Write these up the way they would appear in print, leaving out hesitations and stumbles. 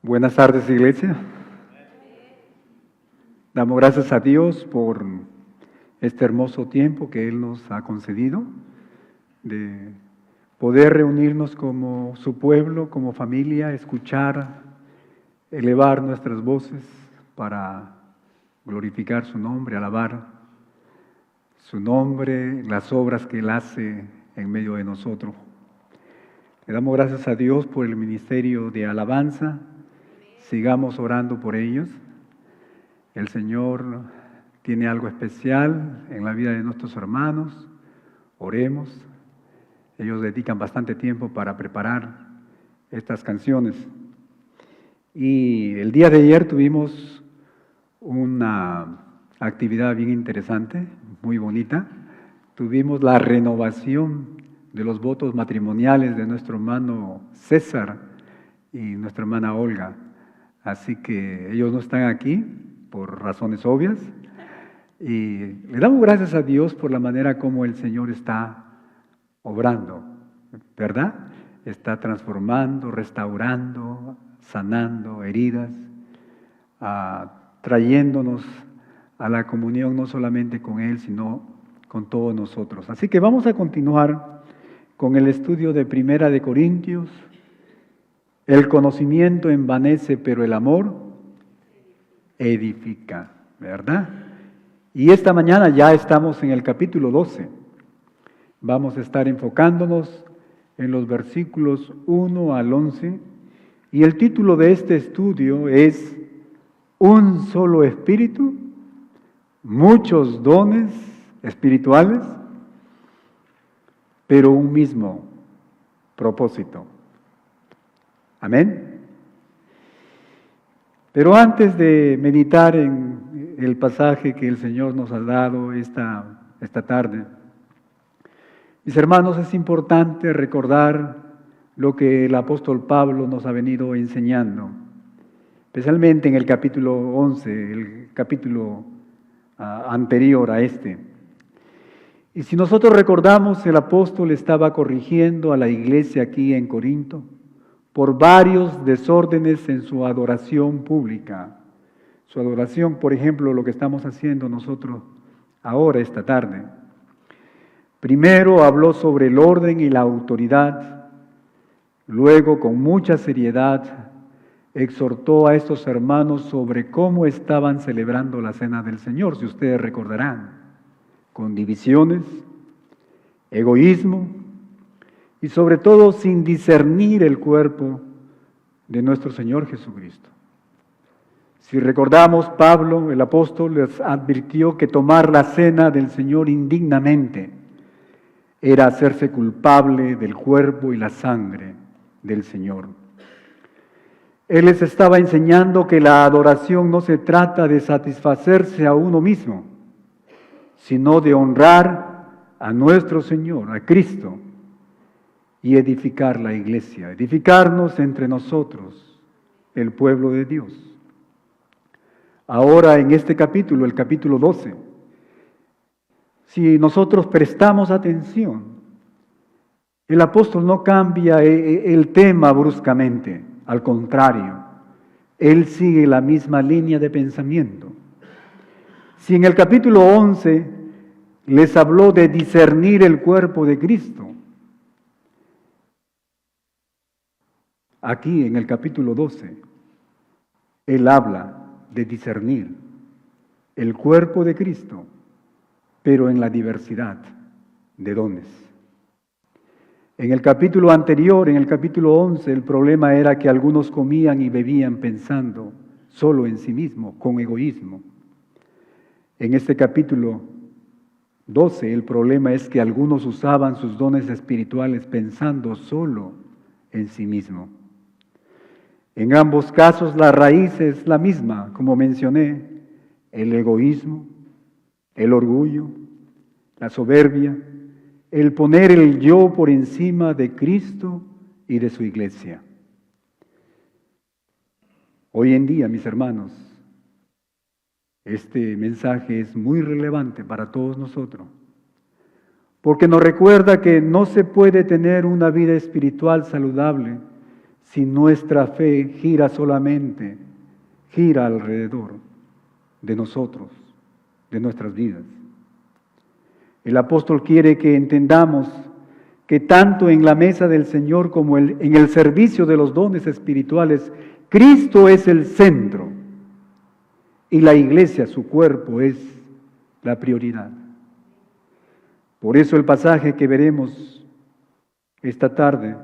Buenas tardes, iglesia. Damos gracias a Dios por este hermoso tiempo que Él nos ha concedido de poder reunirnos como su pueblo, como familia, escuchar, elevar nuestras voces para glorificar su nombre, alabar su nombre, las obras que Él hace en medio de nosotros. Le damos gracias a Dios por el ministerio de alabanza. Sigamos orando por ellos. El Señor tiene algo especial en la vida de nuestros hermanos. Oremos. Ellos dedican bastante tiempo para preparar estas canciones. Y el día de ayer tuvimos una actividad bien interesante, muy bonita. Tuvimos la renovación de los votos matrimoniales de nuestro hermano César y nuestra hermana Olga. Así que ellos no están aquí por razones obvias y le damos gracias a Dios por la manera como el Señor está obrando, ¿verdad? Está transformando, restaurando, sanando heridas, trayéndonos a la comunión no solamente con Él, sino con todos nosotros. Así que vamos a continuar con el estudio de Primera de Corintios. El conocimiento envanece, pero el amor edifica, ¿verdad? Y esta mañana ya estamos en el capítulo 12. Vamos a estar enfocándonos en los versículos 1 al 11. Y el título de este estudio es Un solo espíritu, muchos dones espirituales, pero un mismo propósito. Amén. Pero antes de meditar en el pasaje que el Señor nos ha dado esta tarde, mis hermanos, es importante recordar lo que el apóstol Pablo nos ha venido enseñando, especialmente en el capítulo 11, el capítulo anterior a este. Y si nosotros recordamos, el apóstol estaba corrigiendo a la iglesia aquí en Corinto por varios desórdenes en su adoración pública. Su adoración, por ejemplo, lo que estamos haciendo nosotros ahora, esta tarde. Primero habló sobre el orden y la autoridad. Luego, con mucha seriedad, exhortó a estos hermanos sobre cómo estaban celebrando la Cena del Señor, si ustedes recordarán, con divisiones, egoísmo, y sobre todo sin discernir el cuerpo de nuestro Señor Jesucristo. Si recordamos, Pablo, el apóstol, les advirtió que tomar la cena del Señor indignamente era hacerse culpable del cuerpo y la sangre del Señor. Él les estaba enseñando que la adoración no se trata de satisfacerse a uno mismo, sino de honrar a nuestro Señor, a Cristo, y edificar la iglesia, edificarnos entre nosotros, el pueblo de Dios. Ahora en este capítulo, el capítulo 12, si nosotros prestamos atención, el apóstol no cambia el tema bruscamente, al contrario, él sigue la misma línea de pensamiento. Si en el capítulo 11 les habló de discernir el cuerpo de Cristo, aquí en el capítulo 12, él habla de discernir el cuerpo de Cristo, pero en la diversidad de dones. En el capítulo anterior, en el capítulo 11, el problema era que algunos comían y bebían pensando solo en sí mismo, con egoísmo. En este capítulo 12, el problema es que algunos usaban sus dones espirituales pensando solo en sí mismo. En ambos casos la raíz es la misma, como mencioné, el egoísmo, el orgullo, la soberbia, el poner el yo por encima de Cristo y de su iglesia. Hoy en día, mis hermanos, este mensaje es muy relevante para todos nosotros, porque nos recuerda que no se puede tener una vida espiritual saludable si nuestra fe gira alrededor de nosotros, de nuestras vidas. El apóstol quiere que entendamos que tanto en la mesa del Señor como en el servicio de los dones espirituales, Cristo es el centro y la iglesia, su cuerpo, es la prioridad. Por eso el pasaje que veremos esta tarde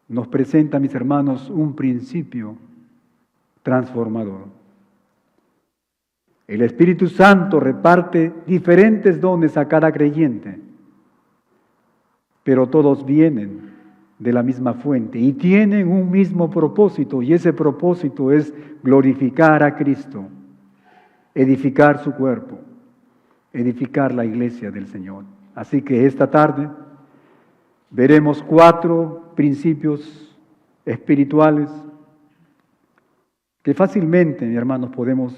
nos presenta, mis hermanos, un principio transformador. El Espíritu Santo reparte diferentes dones a cada creyente, pero todos vienen de la misma fuente y tienen un mismo propósito, y ese propósito es glorificar a Cristo, edificar su cuerpo, edificar la iglesia del Señor. Así que esta tarde veremos 4 principios espirituales que fácilmente, mis hermanos, podemos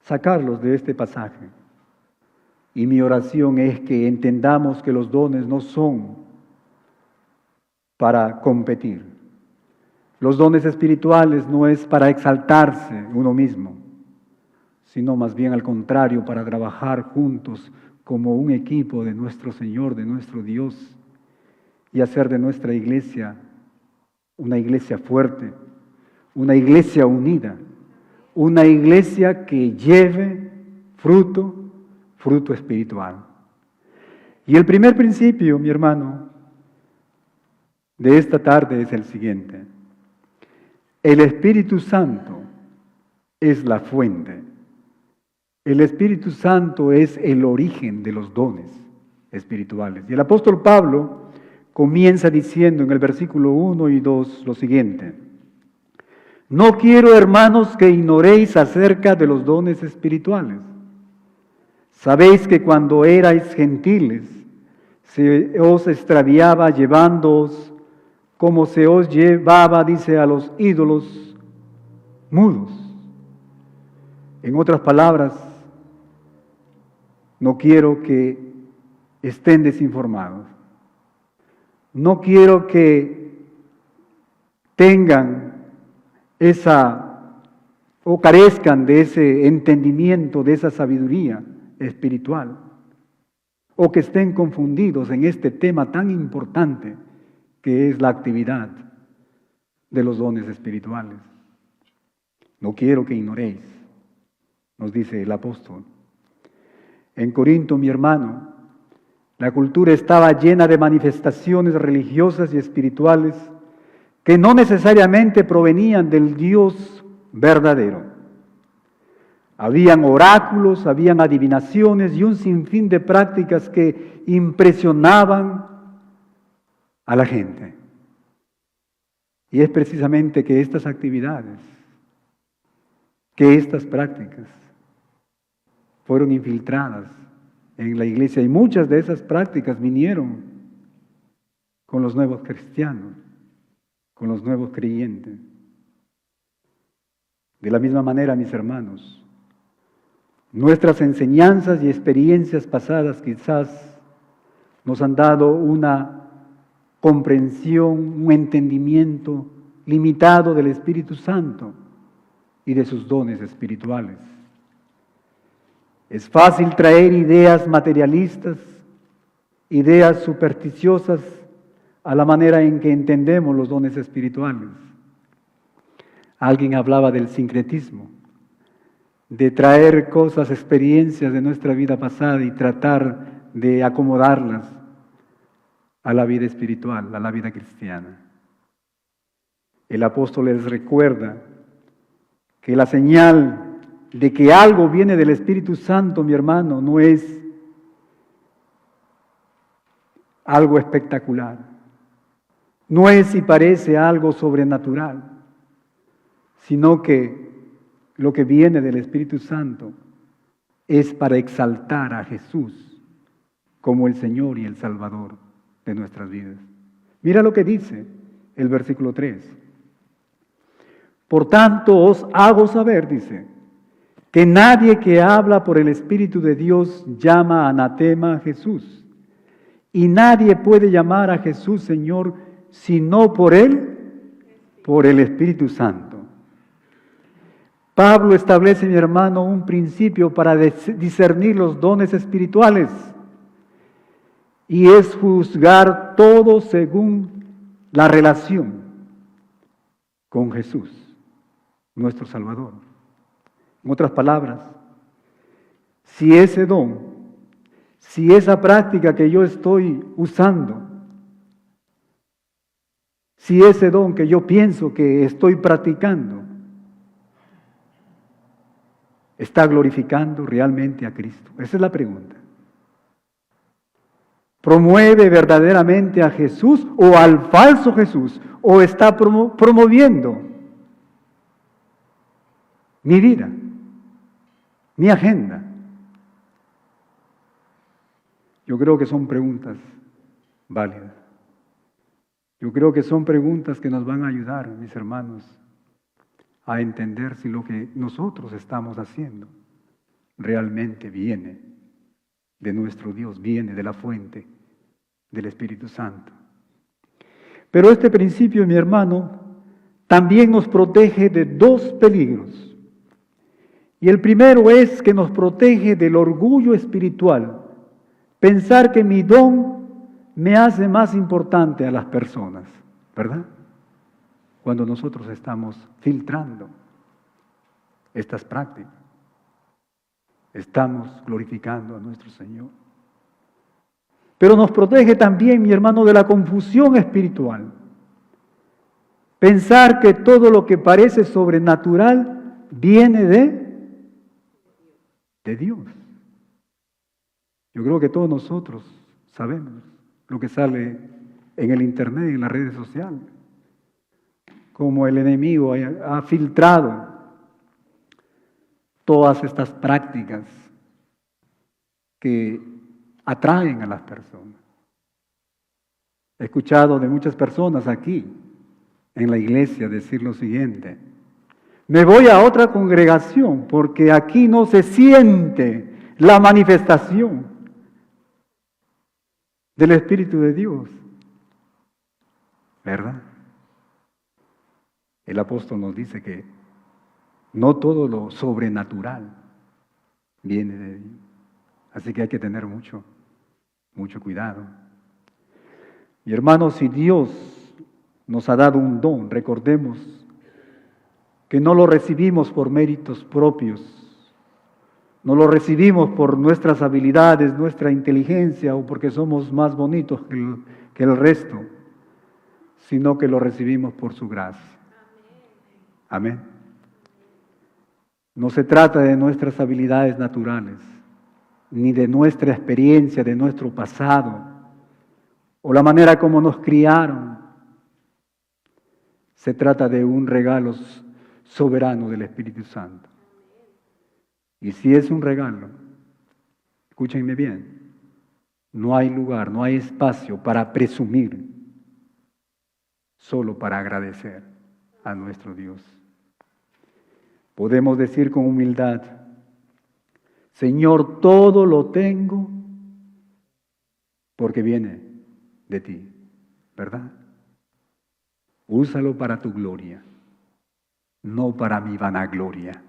sacarlos de este pasaje. Y mi oración es que entendamos que los dones no son para competir. Los dones espirituales no es para exaltarse uno mismo, sino más bien al contrario, para trabajar juntos como un equipo de nuestro Señor, de nuestro Dios, y hacer de nuestra iglesia una iglesia fuerte, una iglesia unida, una iglesia que lleve fruto espiritual. Y el primer principio, mi hermano, de esta tarde es el siguiente: el Espíritu Santo es la fuente. El Espíritu Santo es el origen de los dones espirituales. Y el apóstol Pablo comienza diciendo en el versículo 1 y 2 lo siguiente: no quiero, hermanos, que ignoréis acerca de los dones espirituales. Sabéis que cuando erais gentiles, se os extraviaba llevándoos como se os llevaba, dice, a los ídolos mudos. En otras palabras, no quiero que estén desinformados. No quiero que tengan o carezcan de ese entendimiento, de esa sabiduría espiritual, o que estén confundidos en este tema tan importante que es la actividad de los dones espirituales. No quiero que ignoréis, nos dice el apóstol. En Corinto, mi hermano, la cultura estaba llena de manifestaciones religiosas y espirituales que no necesariamente provenían del Dios verdadero. Habían oráculos, habían adivinaciones y un sinfín de prácticas que impresionaban a la gente. Y es precisamente que estas actividades, que estas prácticas fueron infiltradas en la iglesia, y muchas de esas prácticas vinieron con los nuevos cristianos, con los nuevos creyentes. De la misma manera, mis hermanos, nuestras enseñanzas y experiencias pasadas quizás nos han dado una comprensión, un entendimiento limitado del Espíritu Santo y de sus dones espirituales. Es fácil traer ideas materialistas, ideas supersticiosas a la manera en que entendemos los dones espirituales. Alguien hablaba del sincretismo, de traer cosas, experiencias de nuestra vida pasada y tratar de acomodarlas a la vida espiritual, a la vida cristiana. El apóstol les recuerda que la señal de que algo viene del Espíritu Santo, mi hermano, no es algo espectacular, no es y parece algo sobrenatural, sino que lo que viene del Espíritu Santo es para exaltar a Jesús como el Señor y el Salvador de nuestras vidas. Mira lo que dice el versículo 3. Por tanto os hago saber, dice, que nadie que habla por el Espíritu de Dios llama anatema a Jesús. Y nadie puede llamar a Jesús Señor sino por el Espíritu Santo. Pablo establece, mi hermano, un principio para discernir los dones espirituales, y es juzgar todo según la relación con Jesús, nuestro Salvador. En otras palabras, si ese don, si esa práctica que yo estoy usando, si ese don que yo pienso que estoy practicando, ¿está glorificando realmente a Cristo? Esa es la pregunta. ¿Promueve verdaderamente a Jesús o al falso Jesús? ¿O está promoviendo mi vida, mi agenda? Yo creo que son preguntas válidas. Yo creo que son preguntas que nos van a ayudar, mis hermanos, a entender si lo que nosotros estamos haciendo realmente viene de nuestro Dios, viene de la fuente del Espíritu Santo. Pero este principio, mi hermano, también nos protege de dos peligros. Y el primero es que nos protege del orgullo espiritual. Pensar que mi don me hace más importante a las personas, ¿verdad? Cuando nosotros estamos filtrando estas prácticas, estamos glorificando a nuestro Señor. Pero nos protege también, mi hermano, de la confusión espiritual. Pensar que todo lo que parece sobrenatural viene de Dios. Yo creo que todos nosotros sabemos lo que sale en el internet, en las redes sociales, como el enemigo ha filtrado todas estas prácticas que atraen a las personas. He escuchado de muchas personas aquí en la iglesia decir lo siguiente: me voy a otra congregación porque aquí no se siente la manifestación del Espíritu de Dios, ¿verdad? El apóstol nos dice que no todo lo sobrenatural viene de Dios. Así que hay que tener mucho cuidado. Mi hermano, si Dios nos ha dado un don, recordemos que no lo recibimos por méritos propios, no lo recibimos por nuestras habilidades, nuestra inteligencia o porque somos más bonitos que el resto, sino que lo recibimos por su gracia. Amén. No se trata de nuestras habilidades naturales, ni de nuestra experiencia, de nuestro pasado, o la manera como nos criaron. Se trata de un regalo soberano del Espíritu Santo. Y si es un regalo, escúchenme bien, no hay lugar, no hay espacio para presumir, solo para agradecer a nuestro Dios. Podemos decir con humildad: Señor, todo lo tengo porque viene de ti, ¿verdad? Úsalo para tu gloria, no para mi vanagloria,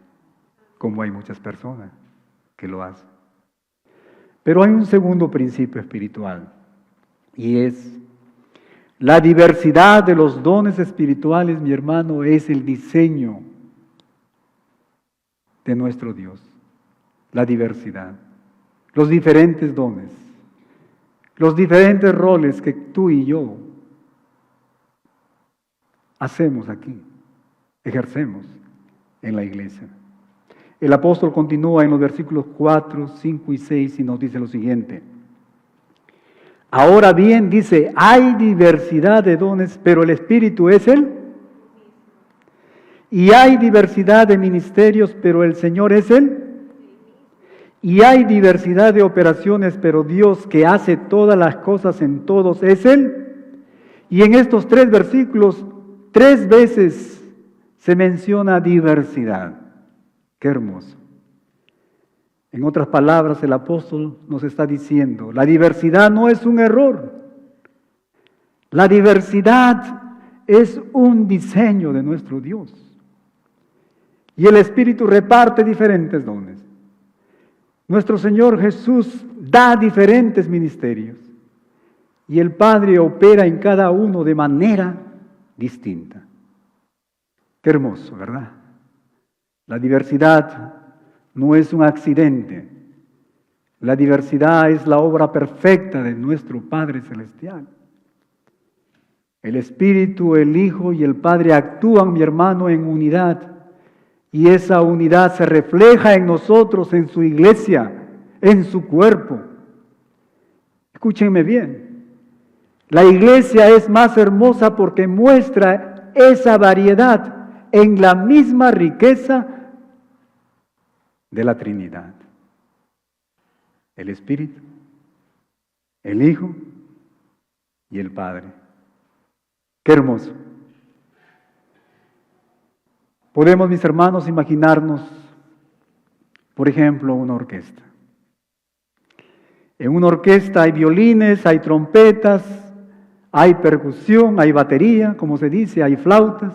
como hay muchas personas que lo hacen. Pero hay un segundo principio espiritual, y es la diversidad de los dones espirituales, mi hermano, es el diseño de nuestro Dios. La diversidad, los diferentes dones, los diferentes roles que tú y yo hacemos aquí, ejercemos en la iglesia. El apóstol continúa en los versículos 4, 5 y 6 y nos dice lo siguiente: ahora bien, dice, hay diversidad de dones, pero el Espíritu es Él. Y hay diversidad de ministerios, pero el Señor es Él. Y hay diversidad de operaciones, pero Dios que hace todas las cosas en todos es Él. Y en estos 3 versículos, 3 veces se menciona diversidad. Qué hermoso. En otras palabras, el apóstol nos está diciendo, la diversidad no es un error. La diversidad es un diseño de nuestro Dios. Y el Espíritu reparte diferentes dones. Nuestro Señor Jesús da diferentes ministerios. Y el Padre opera en cada uno de manera distinta. Qué hermoso, ¿verdad? La diversidad no es un accidente. La diversidad es la obra perfecta de nuestro Padre Celestial. El Espíritu, el Hijo y el Padre actúan, mi hermano, en unidad. Y esa unidad se refleja en nosotros, en su iglesia, en su cuerpo. Escúchenme bien. La iglesia es más hermosa porque muestra esa variedad en la misma riqueza de la Trinidad. El Espíritu, el Hijo y el Padre. ¡Qué hermoso! Podemos, mis hermanos, imaginarnos, por ejemplo, una orquesta. En una orquesta hay violines, hay trompetas, hay percusión, hay batería, como se dice, hay flautas.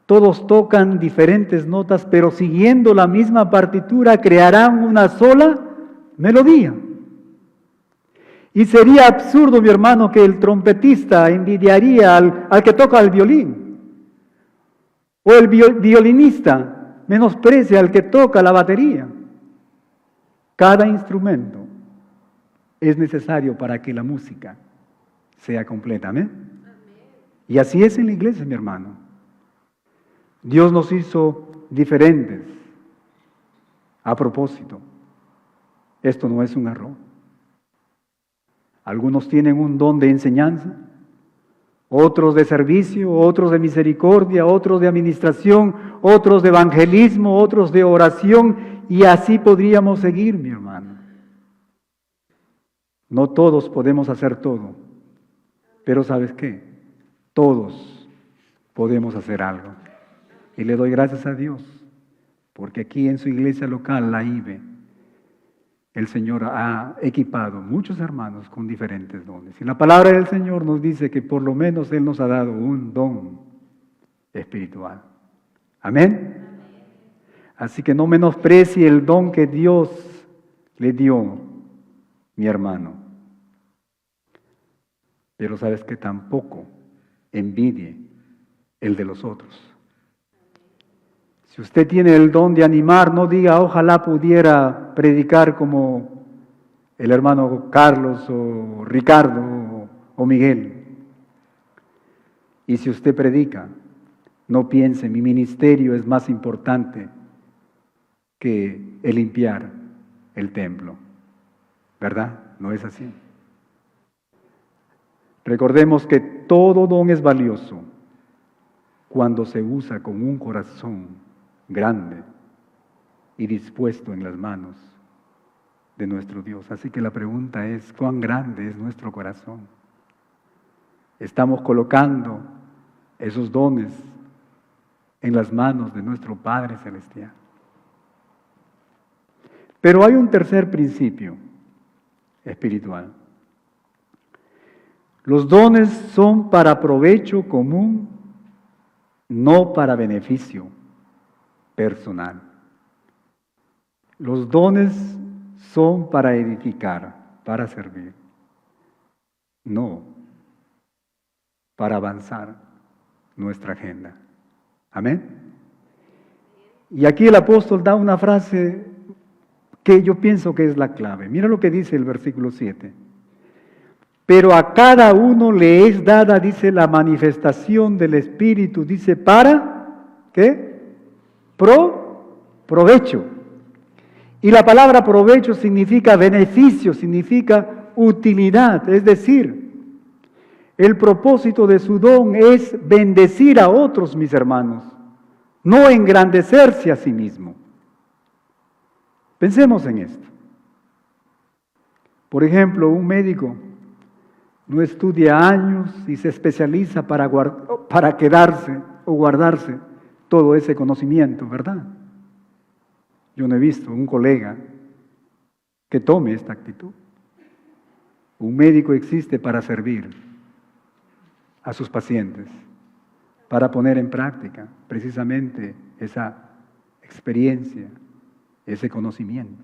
Todos tocan diferentes notas, pero siguiendo la misma partitura crearán una sola melodía. Y sería absurdo, mi hermano, que el trompetista envidiaría al que toca el violín. O el violinista menosprecia al que toca la batería. Cada instrumento es necesario para que la música sea completa. ¿Amén? Y así es en la iglesia, mi hermano. Dios nos hizo diferentes a propósito. Esto no es un error. Algunos tienen un don de enseñanza, otros de servicio, otros de misericordia, otros de administración, otros de evangelismo, otros de oración, y así podríamos seguir, mi hermano. No todos podemos hacer todo, pero ¿sabes qué? Todos podemos hacer algo. Y le doy gracias a Dios, porque aquí en su iglesia local, la IBE, el Señor ha equipado muchos hermanos con diferentes dones. Y la palabra del Señor nos dice que por lo menos Él nos ha dado un don espiritual. Amén. Así que no menosprecie el don que Dios le dio, mi hermano. Pero sabes que tampoco envidie el de los otros. Si usted tiene el don de animar, no diga, ojalá pudiera predicar como el hermano Carlos o Ricardo o Miguel. Y si usted predica, no piense, mi ministerio es más importante que el limpiar el templo. ¿Verdad? No es así. Recordemos que todo don es valioso cuando se usa con un corazón grande y dispuesto en las manos de nuestro Dios. Así que la pregunta es, ¿cuán grande es nuestro corazón? ¿Estamos colocando esos dones en las manos de nuestro Padre Celestial? Pero hay un tercer principio espiritual. Los dones son para provecho común, no para beneficio personal. Los dones son para edificar, para servir, no para avanzar nuestra agenda. Amén. Y aquí el apóstol da una frase que yo pienso que es la clave. Mira lo que dice el versículo 7. Pero a cada uno le es dada, dice, la manifestación del Espíritu, dice, para, ¿qué? Provecho. Y la palabra provecho significa beneficio, significa utilidad. Es decir, el propósito de su don es bendecir a otros, mis hermanos, no engrandecerse a sí mismo. Pensemos en esto. Por ejemplo, un médico no estudia años y se especializa para quedarse o guardarse todo ese conocimiento, ¿verdad? Yo no he visto un colega que tome esta actitud. Un médico existe para servir, a sus pacientes para poner en práctica precisamente esa experiencia, ese conocimiento.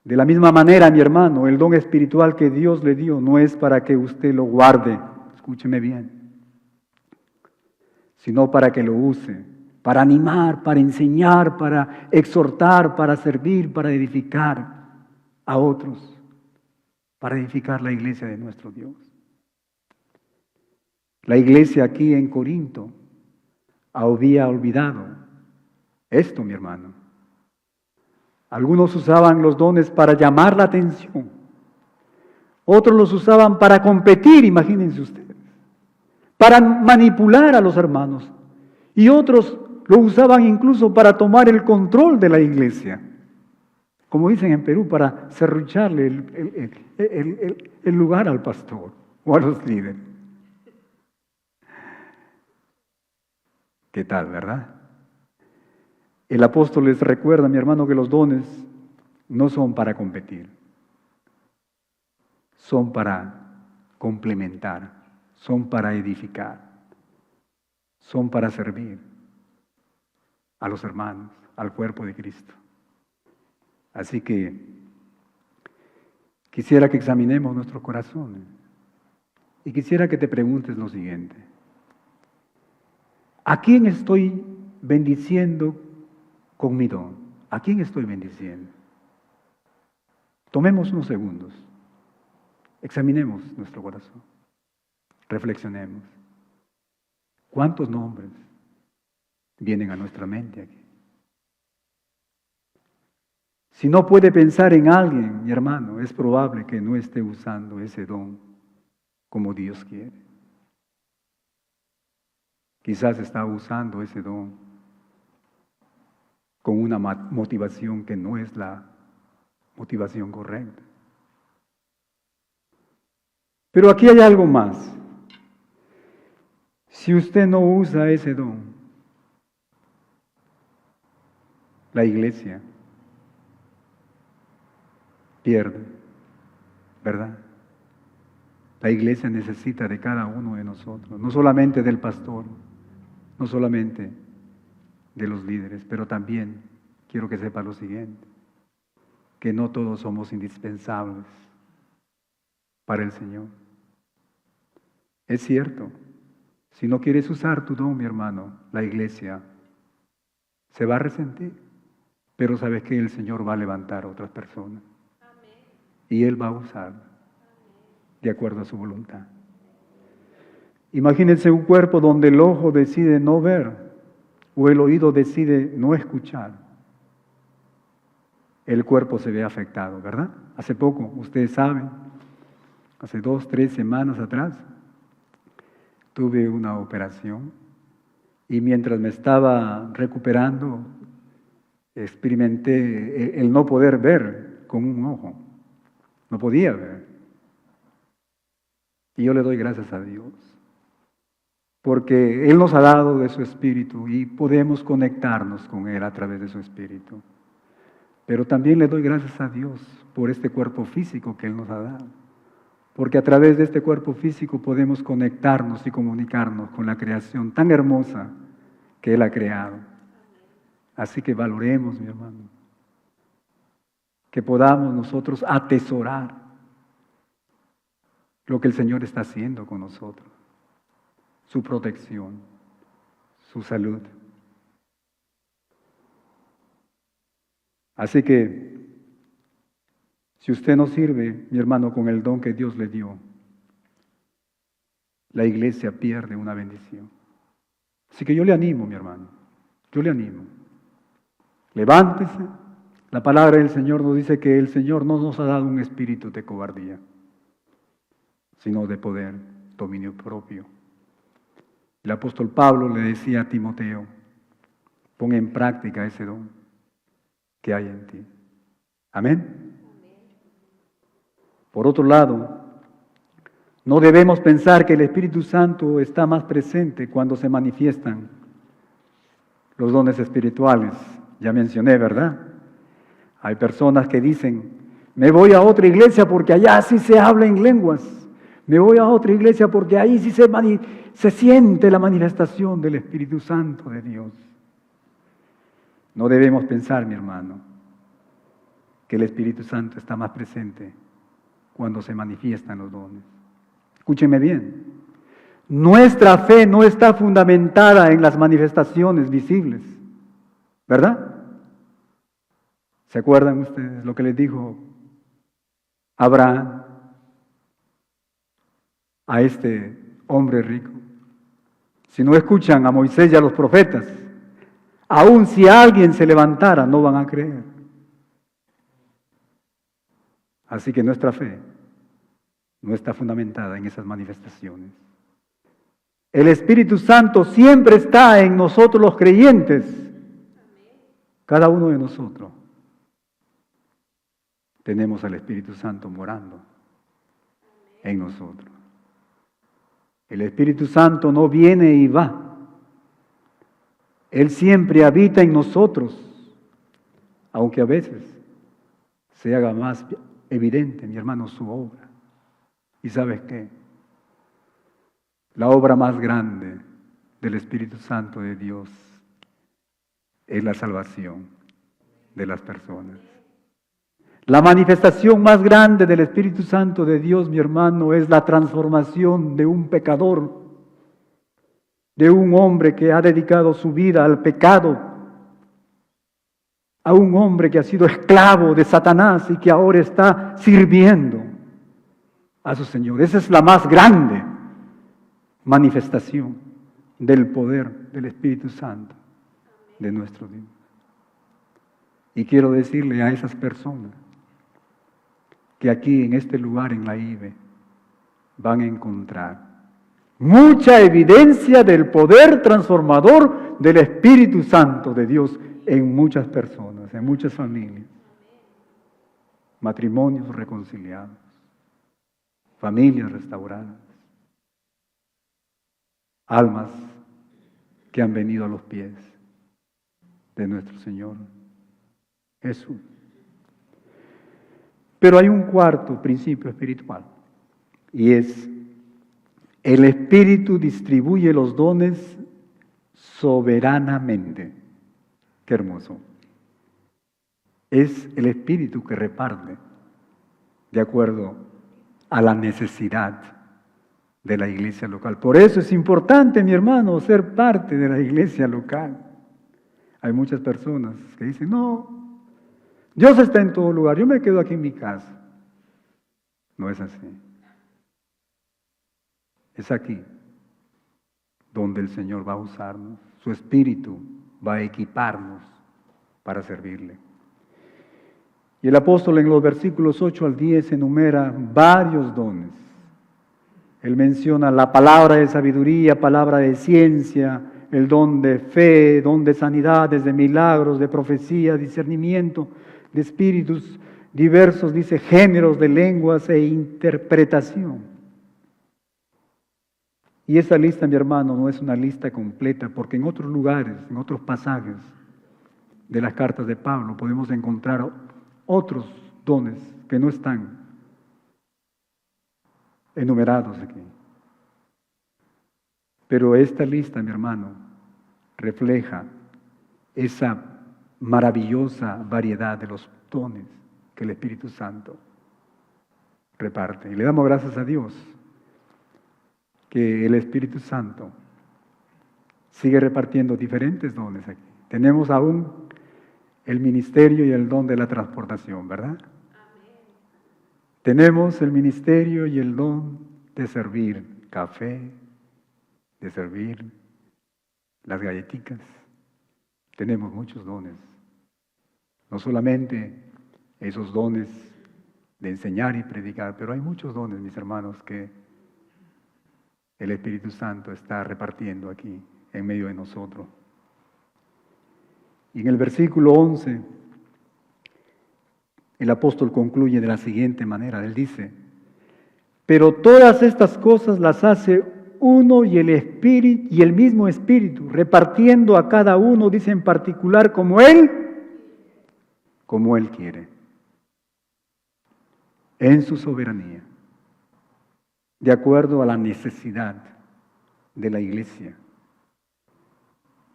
De la misma manera, mi hermano, el don espiritual que Dios le dio no es para que usted lo guarde, escúcheme bien, sino para que lo use, para animar, para enseñar, para exhortar, para servir, para edificar a otros, para edificar la iglesia de nuestro Dios. La iglesia aquí en Corinto había olvidado esto, mi hermano. Algunos usaban los dones para llamar la atención. Otros los usaban para competir, imagínense ustedes, para manipular a los hermanos. Y otros lo usaban incluso para tomar el control de la iglesia. Como dicen en Perú, para serrucharle el lugar al pastor o a los líderes. ¿Qué tal, verdad? El apóstol les recuerda, mi hermano, que los dones no son para competir, son para complementar, son para edificar, son para servir a los hermanos, al cuerpo de Cristo. Así que quisiera que examinemos nuestros corazones y quisiera que te preguntes lo siguiente: ¿a quién estoy bendiciendo con mi don? ¿A quién estoy bendiciendo? Tomemos unos segundos, examinemos nuestro corazón, reflexionemos. ¿Cuántos nombres vienen a nuestra mente aquí? Si no puede pensar en alguien, mi hermano, es probable que no esté usando ese don como Dios quiere. Quizás está usando ese don con una motivación que no es la motivación correcta. Pero aquí hay algo más. Si usted no usa ese don, la iglesia pierde, ¿verdad? La iglesia necesita de cada uno de nosotros, no solamente del pastor, no solamente de los líderes, pero también quiero que sepa lo siguiente, que no todos somos indispensables para el Señor. Es cierto, si no quieres usar tu don, mi hermano, la iglesia se va a resentir, pero sabes que el Señor va a levantar a otras personas. Y Él va a usar de acuerdo a su voluntad. Imagínense un cuerpo donde el ojo decide no ver o el oído decide no escuchar. El cuerpo se ve afectado, ¿verdad? Hace poco, ustedes saben, hace 2, 3 semanas atrás, tuve una operación y mientras me estaba recuperando, experimenté el no poder ver con un ojo. No podía ver. Y yo le doy gracias a Dios, porque Él nos ha dado de su Espíritu y podemos conectarnos con Él a través de su Espíritu. Pero también le doy gracias a Dios por este cuerpo físico que Él nos ha dado, porque a través de este cuerpo físico podemos conectarnos y comunicarnos con la creación tan hermosa que Él ha creado. Así que valoremos, mi hermano, que podamos nosotros atesorar lo que el Señor está haciendo con nosotros, su protección, su salud. Así que, si usted no sirve, mi hermano, con el don que Dios le dio, la iglesia pierde una bendición. Así que yo le animo, mi hermano, yo le animo. Levántese. La palabra del Señor nos dice que el Señor no nos ha dado un espíritu de cobardía, sino de poder, dominio propio. El apóstol Pablo le decía a Timoteo: pon en práctica ese don que hay en ti. Amén. Por otro lado, no debemos pensar que el Espíritu Santo está más presente cuando se manifiestan los dones espirituales. Ya mencioné, ¿verdad? Hay personas que dicen: me voy a otra iglesia porque allá sí se habla en lenguas. Me voy a otra iglesia porque ahí sí se siente la manifestación del Espíritu Santo de Dios. No debemos pensar, mi hermano, que el Espíritu Santo está más presente cuando se manifiestan los dones. Escúcheme bien. Nuestra fe no está fundamentada en las manifestaciones visibles, ¿verdad? ¿Se acuerdan ustedes lo que les dijo Abraham a este hombre rico? Si no escuchan a Moisés y a los profetas, aun si alguien se levantara, no van a creer. Así que nuestra fe no está fundamentada en esas manifestaciones. El Espíritu Santo siempre está en nosotros los creyentes, cada uno de nosotros. Tenemos al Espíritu Santo morando en nosotros. El Espíritu Santo no viene y va. Él siempre habita en nosotros, aunque a veces se haga más evidente, mi hermano, su obra. ¿Y sabes qué? La obra más grande del Espíritu Santo de Dios es la salvación de las personas. La manifestación más grande del Espíritu Santo de Dios, mi hermano, es la transformación de un pecador, de un hombre que ha dedicado su vida al pecado, a un hombre que ha sido esclavo de Satanás y que ahora está sirviendo a su Señor. Esa es la más grande manifestación del poder del Espíritu Santo de nuestro Dios. Y quiero decirle a esas personas que aquí en este lugar, en la IBE, van a encontrar mucha evidencia del poder transformador del Espíritu Santo de Dios en muchas personas, en muchas familias. Matrimonios reconciliados, familias restauradas, almas que han venido a los pies de nuestro Señor Jesús. Pero hay un cuarto principio espiritual, y es: el Espíritu distribuye los dones soberanamente. Qué hermoso. Es el Espíritu que reparte de acuerdo a la necesidad de la iglesia local. Por eso es importante, mi hermano, ser parte de la iglesia local. Hay muchas personas que dicen: no, Dios está en todo lugar, yo me quedo aquí en mi casa. No es así. Es aquí donde el Señor va a usarnos. Su Espíritu va a equiparnos para servirle. Y el apóstol en los versículos 8 al 10 enumera varios dones. Él menciona la palabra de sabiduría, palabra de ciencia, el don de fe, don de sanidades, de milagros, de profecía, discernimiento, de espíritus diversos, dice, géneros de lenguas e interpretación. Y esa lista, mi hermano, no es una lista completa, porque en otros lugares, en otros pasajes de las cartas de Pablo, podemos encontrar otros dones que no están enumerados aquí. Pero esta lista, mi hermano, refleja esa maravillosa variedad de los dones que el Espíritu Santo reparte. Y le damos gracias a Dios que el Espíritu Santo sigue repartiendo diferentes dones aquí. Tenemos aún el ministerio y el don de la transportación, ¿verdad? Amén. Tenemos el ministerio y el don de servir café, de servir las galletitas. Tenemos muchos dones. No solamente esos dones de enseñar y predicar, pero hay muchos dones, mis hermanos, que el Espíritu Santo está repartiendo aquí en medio de nosotros. Y en el versículo 11, el apóstol concluye de la siguiente manera. Él dice: pero todas estas cosas las hace uno y el mismo Espíritu, repartiendo a cada uno, dice, en particular como Él quiere, en su soberanía. de acuerdo a la necesidad de la iglesia,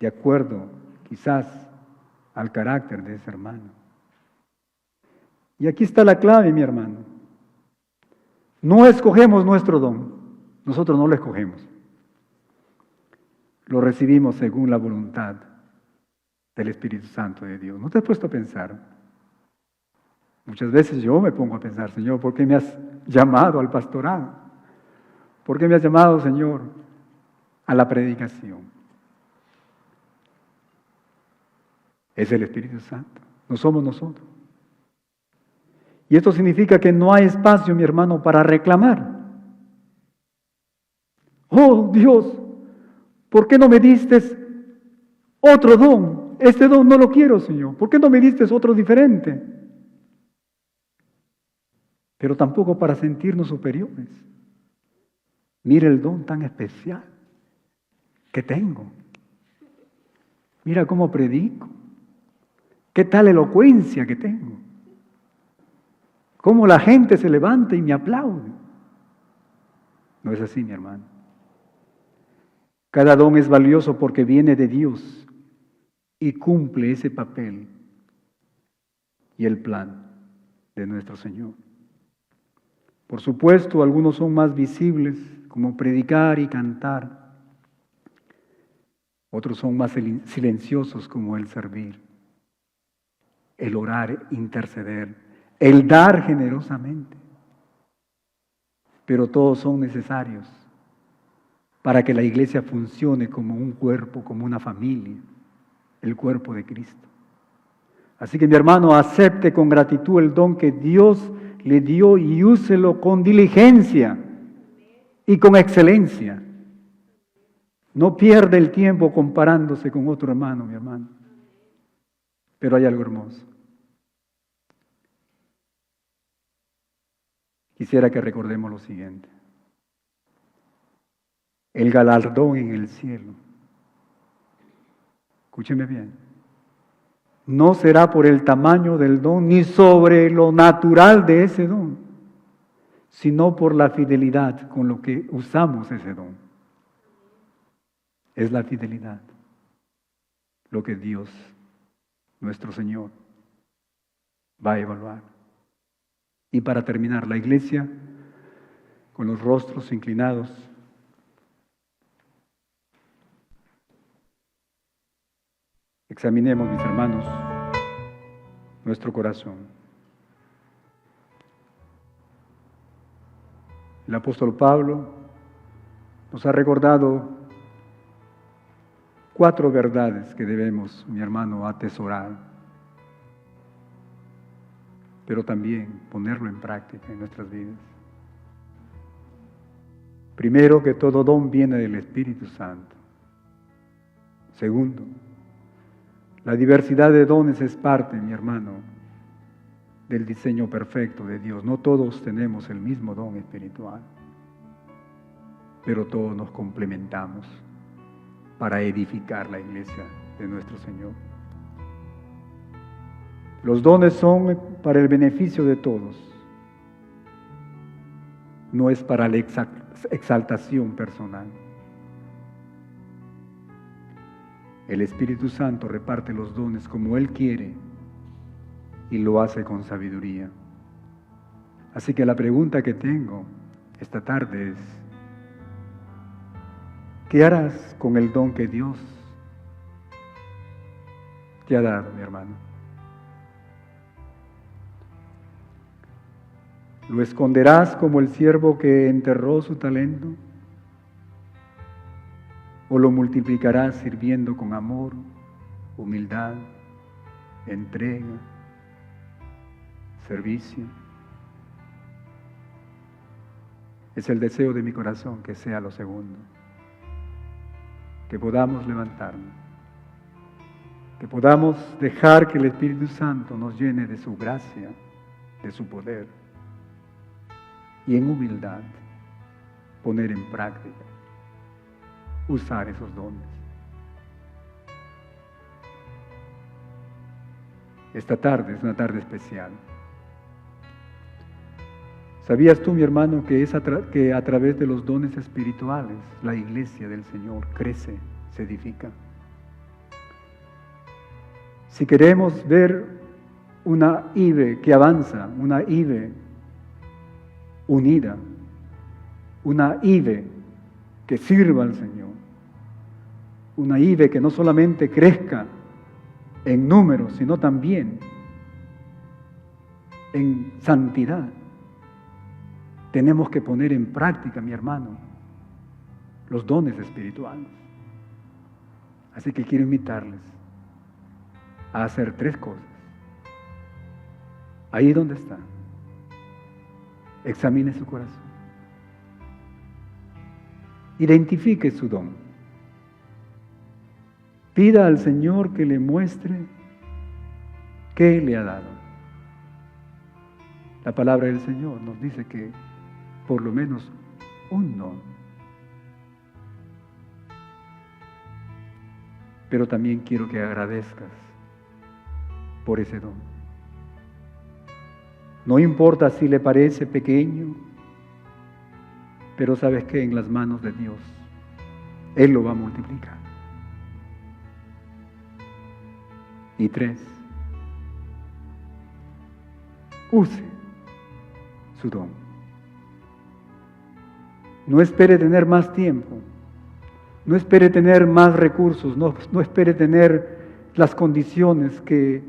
de acuerdo quizás al carácter de ese hermano. Y aquí está la clave, mi hermano. No escogemos nuestro don, nosotros no lo escogemos. Lo recibimos según la voluntad del Espíritu Santo de Dios. ¿No te has puesto a pensar? Muchas veces yo me pongo a pensar, Señor, ¿por qué me has llamado al pastorado? ¿Por qué me has llamado, Señor, a la predicación? Es el Espíritu Santo, no somos nosotros. Y esto significa que no hay espacio, mi hermano, para reclamar. Oh, Dios, ¿por qué no me diste otro don? Este don no lo quiero, Señor. ¿Por qué no me diste otro diferente? Pero tampoco para sentirnos superiores. Mira el don tan especial que tengo. Mira cómo predico. Qué tal elocuencia que tengo. Cómo la gente se levanta y me aplaude. No es así, mi hermano. Cada don es valioso porque viene de Dios y cumple ese papel y el plan de nuestro Señor. Por supuesto, algunos son más visibles, como predicar y cantar. Otros son más silenciosos, como el servir, el orar, interceder, el dar generosamente. Pero todos son necesarios para que la iglesia funcione como un cuerpo, como una familia, el cuerpo de Cristo. Así que mi hermano, acepte con gratitud el don que Dios le dio y úselo con diligencia y con excelencia. No pierda el tiempo comparándose con otro hermano, mi hermano. Pero hay algo hermoso. Quisiera que recordemos lo siguiente. El galardón en el cielo, escúcheme bien, no será por el tamaño del don ni sobre lo natural de ese don, sino por la fidelidad con lo que usamos ese don. Es la fidelidad lo que Dios, nuestro Señor, va a evaluar. Y para terminar, la iglesia, con los rostros inclinados, examinemos, mis hermanos, nuestro corazón. El apóstol Pablo nos ha recordado 4 verdades que debemos, mi hermano, atesorar, pero también ponerlo en práctica en nuestras vidas. Primero, que todo don viene del Espíritu Santo. Segundo, la diversidad de dones es parte, mi hermano, del diseño perfecto de Dios. No todos tenemos el mismo don espiritual, pero todos nos complementamos para edificar la iglesia de nuestro Señor. Los dones son para el beneficio de todos, no es para la exaltación personal. El Espíritu Santo reparte los dones como Él quiere y lo hace con sabiduría. Así que la pregunta que tengo esta tarde es: ¿qué harás con el don que Dios te ha dado, mi hermano? ¿Lo esconderás como el siervo que enterró su talento? ¿O lo multiplicarás sirviendo con amor, humildad, entrega, servicio? Es el deseo de mi corazón que sea lo segundo. Que podamos levantarnos, que podamos dejar que el Espíritu Santo nos llene de su gracia, de su poder, y en humildad poner en práctica, usar esos dones. Esta tarde es una tarde especial. ¿Sabías tú, mi hermano, que a través de los dones espirituales la iglesia del Señor crece, se edifica? Si queremos ver una IBE que avanza, una IBE unida, una IBE que sirva al Señor, una IBE que no solamente crezca en números, sino también en santidad, tenemos que poner en práctica, mi hermano, los dones espirituales. Así que quiero invitarles a hacer 3 cosas. Ahí donde está, examine su corazón. Identifique su don. Pida al Señor que le muestre qué le ha dado. La palabra del Señor nos dice que por lo menos un don. Pero también quiero que agradezcas por ese don. No importa si le parece pequeño, pero sabes que en las manos de Dios, Él lo va a multiplicar. Y 3, use su don. No espere tener más tiempo, no espere tener más recursos, no espere tener las condiciones que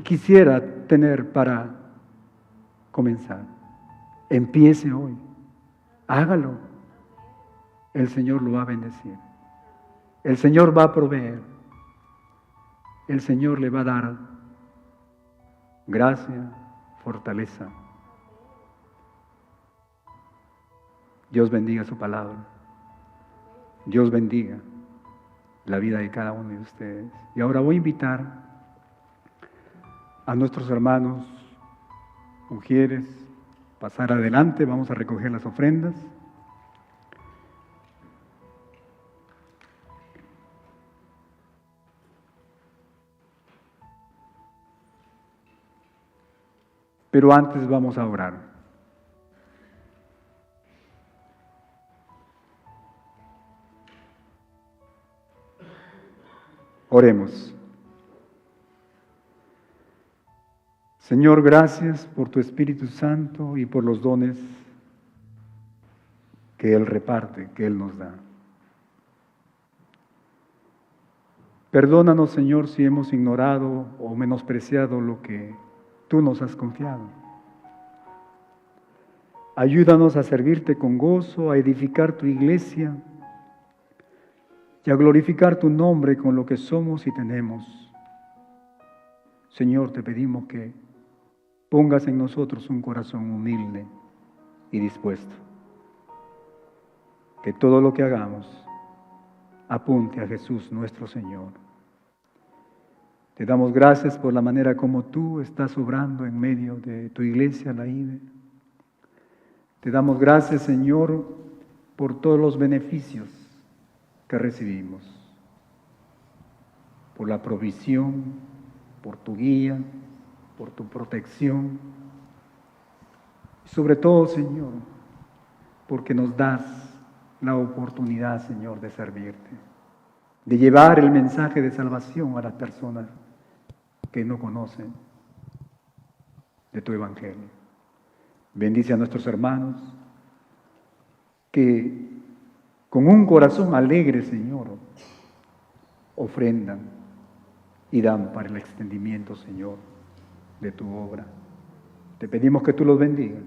quisiera tener para comenzar. Empiece hoy, hágalo. El Señor lo va a bendecir. El Señor va a proveer. El Señor le va a dar gracia, fortaleza. Dios bendiga su palabra. Dios bendiga la vida de cada uno de ustedes. Y ahora voy a invitar a nuestros hermanos mujeres pasar adelante. Vamos a recoger las ofrendas. Pero antes vamos a orar. Oremos. Señor, gracias por tu Espíritu Santo y por los dones que Él reparte, que Él nos da. Perdónanos, Señor, si hemos ignorado o menospreciado lo que tú nos has confiado. Ayúdanos a servirte con gozo, a edificar tu iglesia y a glorificar tu nombre con lo que somos y tenemos. Señor, te pedimos que pongas en nosotros un corazón humilde y dispuesto. Que todo lo que hagamos apunte a Jesús nuestro Señor. Te damos gracias por la manera como tú estás obrando en medio de tu iglesia, la IBE. Te damos gracias, Señor, por todos los beneficios que recibimos, por la provisión, por tu guía, por tu protección, y sobre todo, Señor, porque nos das la oportunidad, Señor, de servirte, de llevar el mensaje de salvación a las personas que no conocen de tu evangelio. Bendice a nuestros hermanos que con un corazón alegre, Señor, ofrendan y dan para el extendimiento, Señor, de tu obra. Te pedimos que tú los bendigas,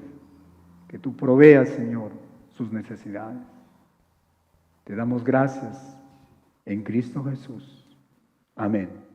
que tú proveas, Señor, sus necesidades. Te damos gracias en Cristo Jesús. Amén.